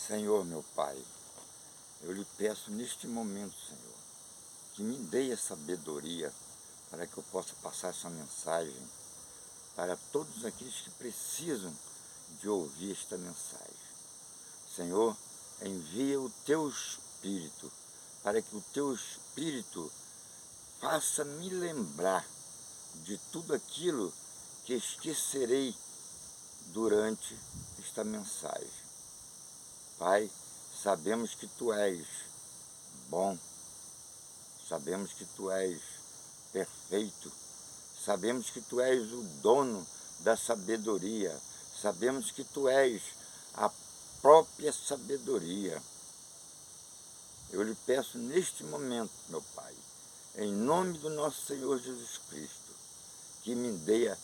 Senhor, meu Pai, eu lhe peço neste momento, Senhor, que me dê a sabedoria para que eu possa passar essa mensagem para todos aqueles que precisam de ouvir esta mensagem. Senhor, envia o Teu Espírito, para que o Teu Espírito faça me lembrar de tudo aquilo que esquecerei durante esta mensagem. Pai, sabemos que Tu és bom, sabemos que Tu és perfeito, sabemos que Tu és o dono da sabedoria, sabemos que Tu és a própria sabedoria. Eu lhe peço neste momento, meu Pai, em nome do nosso Senhor Jesus Cristo, que me dê a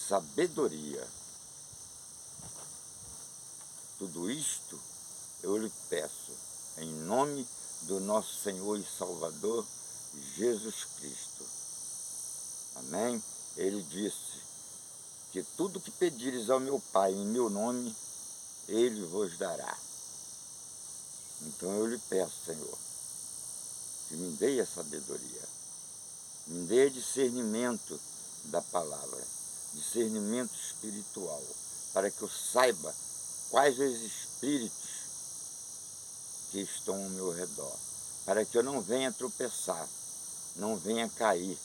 sabedoria. Tudo isto eu lhe peço em nome do nosso Senhor e Salvador Jesus Cristo. Amém? Ele disse que tudo que pedires ao meu Pai em meu nome, Ele vos dará. Então eu lhe peço, Senhor, que me dê a sabedoria, me dê discernimento da palavra, discernimento espiritual, para que eu saiba quais os espíritos que estão ao meu redor, para que eu não venha tropeçar, não venha cair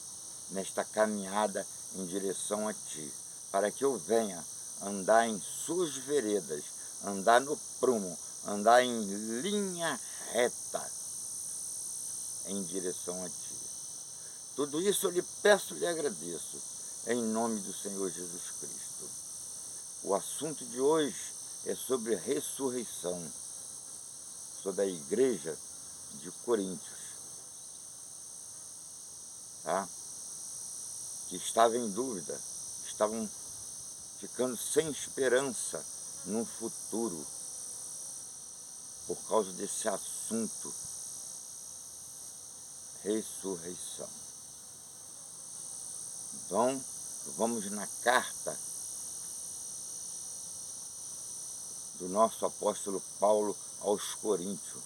nesta caminhada em direção a Ti, para que eu venha andar em Suas veredas, andar no prumo, andar em linha reta em direção a Ti. Tudo isso eu lhe peço e lhe agradeço, em nome do Senhor Jesus Cristo. O assunto de hoje é sobre ressurreição, sobre a igreja de Coríntios, tá? Que estava em dúvida, estavam ficando sem esperança no futuro, por causa desse assunto, ressurreição. Então, vamos na carta do nosso apóstolo Paulo aos Coríntios.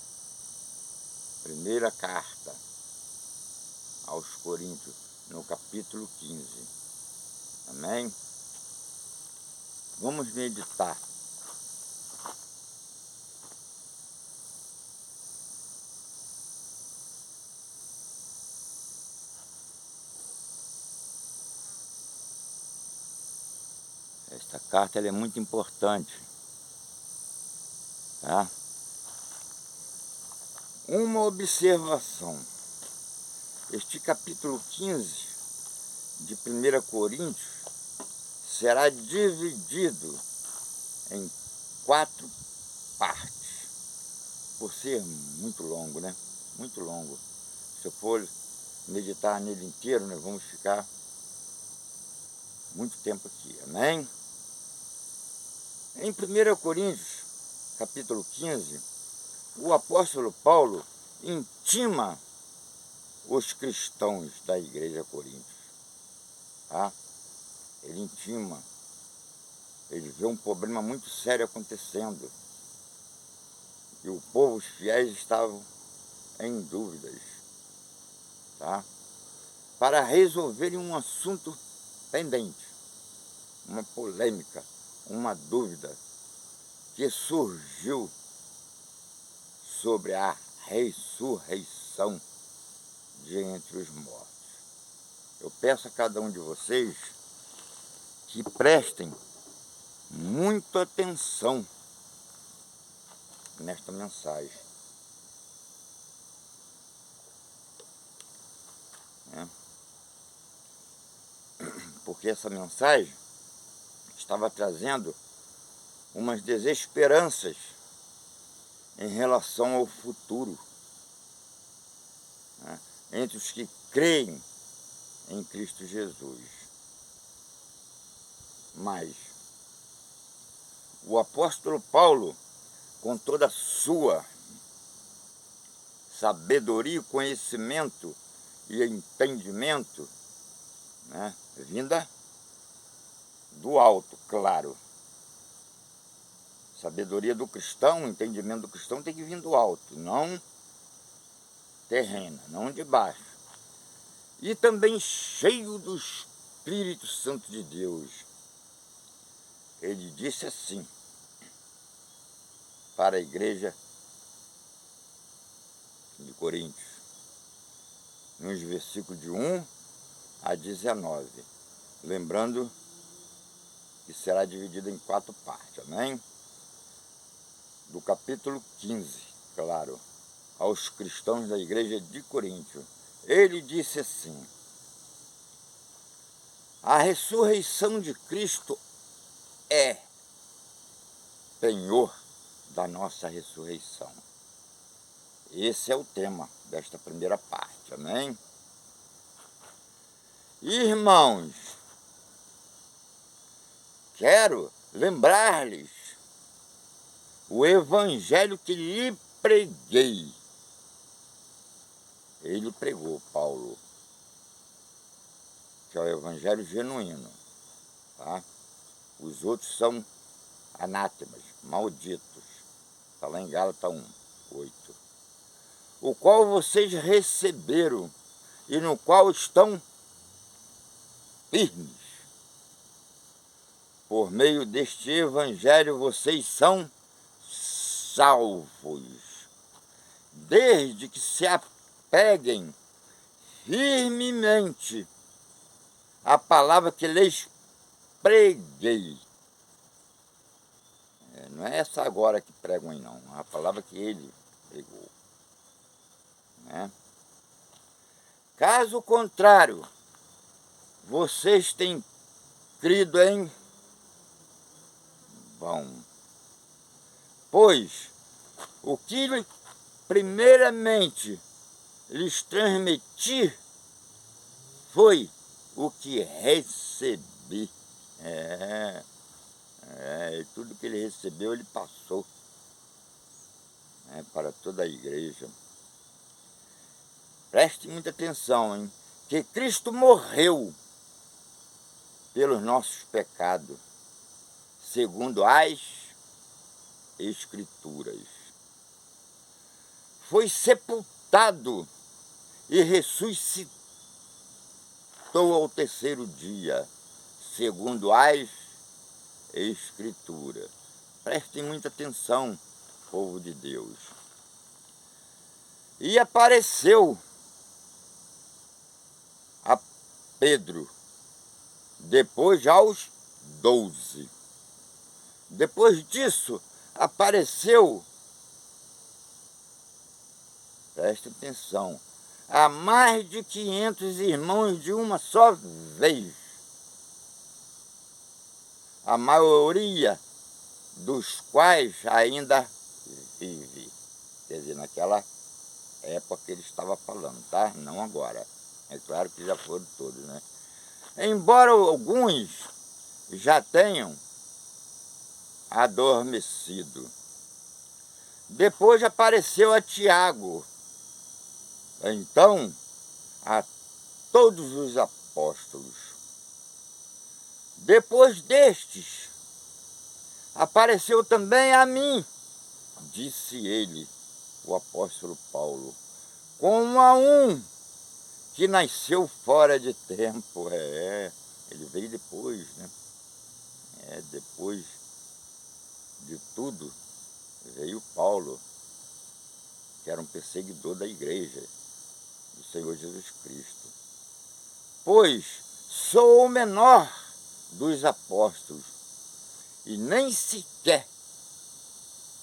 Primeira carta aos Coríntios, no capítulo 15. Amém? Vamos meditar. Esta carta ela é muito importante, tá? Uma observação. Este capítulo 15 de 1 Coríntios será dividido em 4 partes, por ser muito longo, né? Muito longo. Se eu for meditar nele inteiro, nós vamos ficar muito tempo aqui, amém? Em 1 Coríntios, capítulo 15, o apóstolo Paulo intima os cristãos da igreja Coríntios, tá? Ele intima, ele vê um problema muito sério acontecendo, e o povo, os fiéis, estavam em dúvidas, tá? Para resolverem um assunto pendente, uma polêmica, uma dúvida que surgiu sobre a ressurreição de entre os mortos. Eu peço a cada um de vocês que prestem muita atenção nesta mensagem, né? Porque essa mensagem estava trazendo umas desesperanças em relação ao futuro, né? Entre os que creem em Cristo Jesus. Mas o apóstolo Paulo, com toda a sua sabedoria, conhecimento e entendimento, né, vinda do alto, claro, Sabedoria do cristão, o entendimento do cristão tem que vir do alto, não terrena, não de baixo. E também cheio do Espírito Santo de Deus. Ele disse assim para a igreja de Coríntios, nos versículos de 1 a 19. Lembrando que será dividido em 4 partes, amém? Do capítulo 15, claro, aos cristãos da igreja de Coríntio. Ele disse assim: a ressurreição de Cristo é penhor da nossa ressurreição. Esse é o tema desta primeira parte, amém? Irmãos, quero lembrar-lhes o evangelho que lhe preguei. Ele pregou, Paulo, que é o evangelho genuíno, tá? Os outros são anátemas, malditos. Está lá em Gálatas 1:8. O qual vocês receberam e no qual estão firmes. Por meio deste evangelho vocês são salvos, desde que se apeguem firmemente à palavra que lhes preguei. Não é essa agora que pregam aí, não. É a palavra que ele pregou. Né? Caso contrário, vocês têm crido em vão. Pois o que primeiramente lhes transmiti foi o que recebi. E tudo que ele recebeu, ele passou para toda a igreja. Preste muita atenção, hein? Que Cristo morreu pelos nossos pecados, segundo as Escrituras. Foi sepultado e ressuscitou ao terceiro dia, segundo as Escrituras. Prestem muita atenção, povo de Deus. E apareceu a Pedro, depois aos 12. Depois disso, apareceu, presta atenção, a mais de 500 irmãos de uma só vez. A maioria dos quais ainda vive. Quer dizer, naquela época que ele estava falando, tá? Não agora. É claro que já foram todos, né? Embora alguns já tenham adormecido. Depois apareceu a Tiago. Então, a todos os apóstolos. Depois destes, apareceu também a mim, disse ele, o apóstolo Paulo, como a um que nasceu fora de tempo. Ele veio depois, né? Depois de tudo, veio Paulo, que era um perseguidor da igreja do Senhor Jesus Cristo. Pois sou o menor dos apóstolos e nem sequer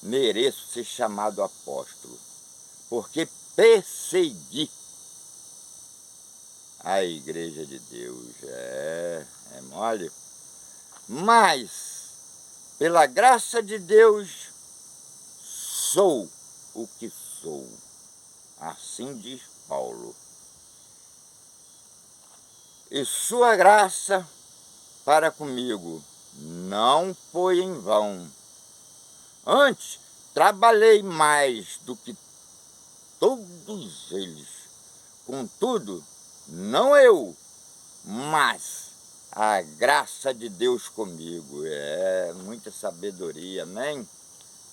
mereço ser chamado apóstolo, porque persegui a igreja de Deus. É mole. Mas, pela graça de Deus, sou o que sou. Assim diz Paulo. E sua graça para comigo não foi em vão. Antes, trabalhei mais do que todos eles. Contudo, não eu, mas a graça de Deus comigo. Muita sabedoria, amém?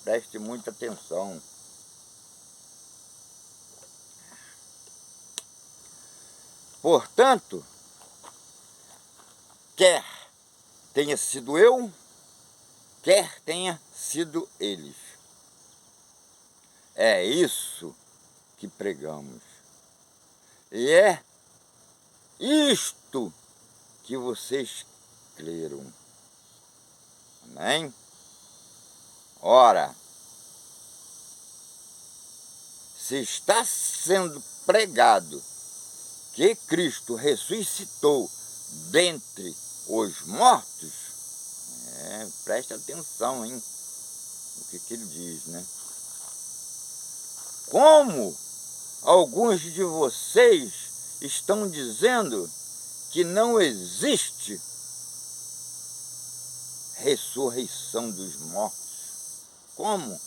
Preste muita atenção. Portanto, quer tenha sido eu, quer tenha sido eles. É isso que pregamos. E é isto que vocês creram. Amém? Ora, se está sendo pregado que Cristo ressuscitou dentre os mortos, preste atenção, hein? O que ele diz, né? Como alguns de vocês estão dizendo que não existe ressurreição dos mortos. Como?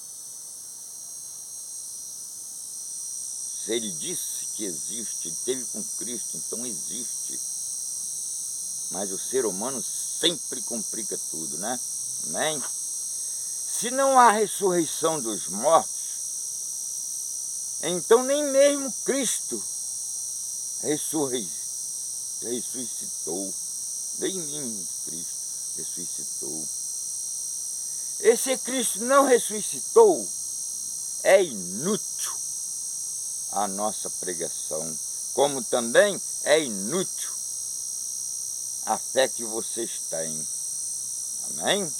Se ele disse que existe, ele esteve com Cristo, então existe. Mas o ser humano sempre complica tudo, né? Amém? Se não há ressurreição dos mortos, então nem mesmo Cristo ressuscitou. Nem mesmo Cristo ressuscitou. E se Cristo não ressuscitou, é inútil a nossa pregação, como também é inútil a fé que vocês têm. Amém?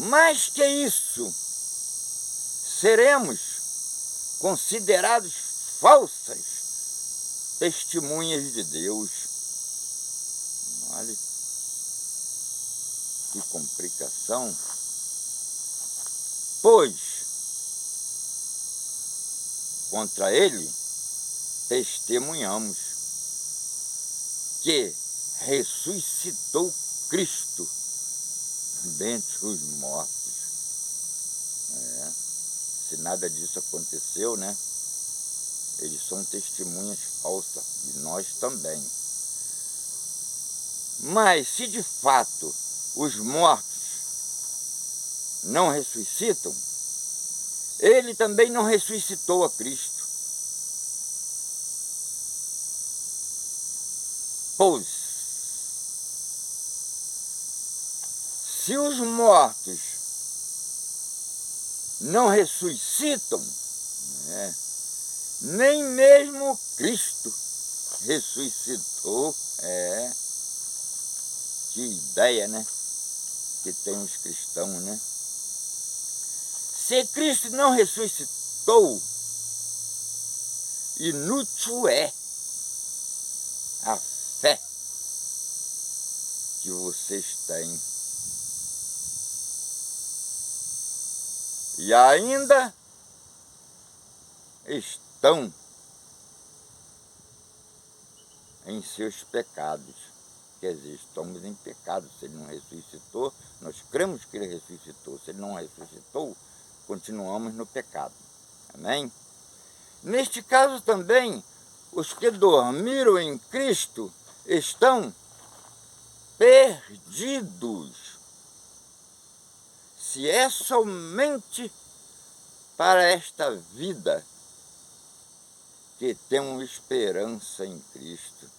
Mais que isso, seremos considerados falsas testemunhas de Deus. Olha que complicação. Pois contra ele testemunhamos que ressuscitou Cristo dentre os mortos. Se nada disso aconteceu, né? Eles são testemunhas falsas, e nós também. Mas se de fato os mortos não ressuscitam, ele também não ressuscitou a Cristo. Pois, se os mortos não ressuscitam, nem mesmo Cristo ressuscitou. Que ideia, né? Que tem os cristãos, né? Se Cristo não ressuscitou, inútil é a fé que vocês têm. E ainda estão em seus pecados. Quer dizer, estamos em pecado. Se ele não ressuscitou, nós cremos que ele ressuscitou. Se ele não ressuscitou, continuamos no pecado. Amém? Neste caso também, os que dormiram em Cristo estão perdidos. Se é somente para esta vida que temos esperança em Cristo.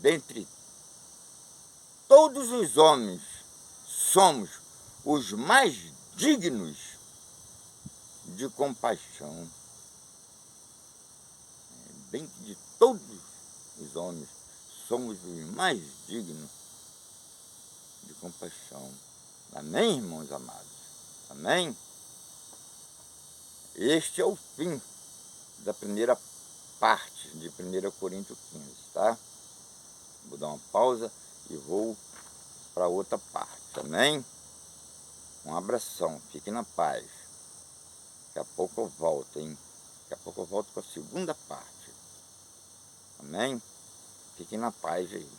Dentre todos os homens, somos os mais dignos de compaixão. Dentre de todos os homens, somos os mais dignos de compaixão. Amém, irmãos amados? Amém? Este é o fim da primeira parte de 1 Coríntios 15, tá? Vou dar uma pausa e vou para outra parte, amém? Um abração, fique na paz. Daqui a pouco eu volto, hein? Daqui a pouco eu volto com a segunda parte. Amém? Fiquem na paz aí.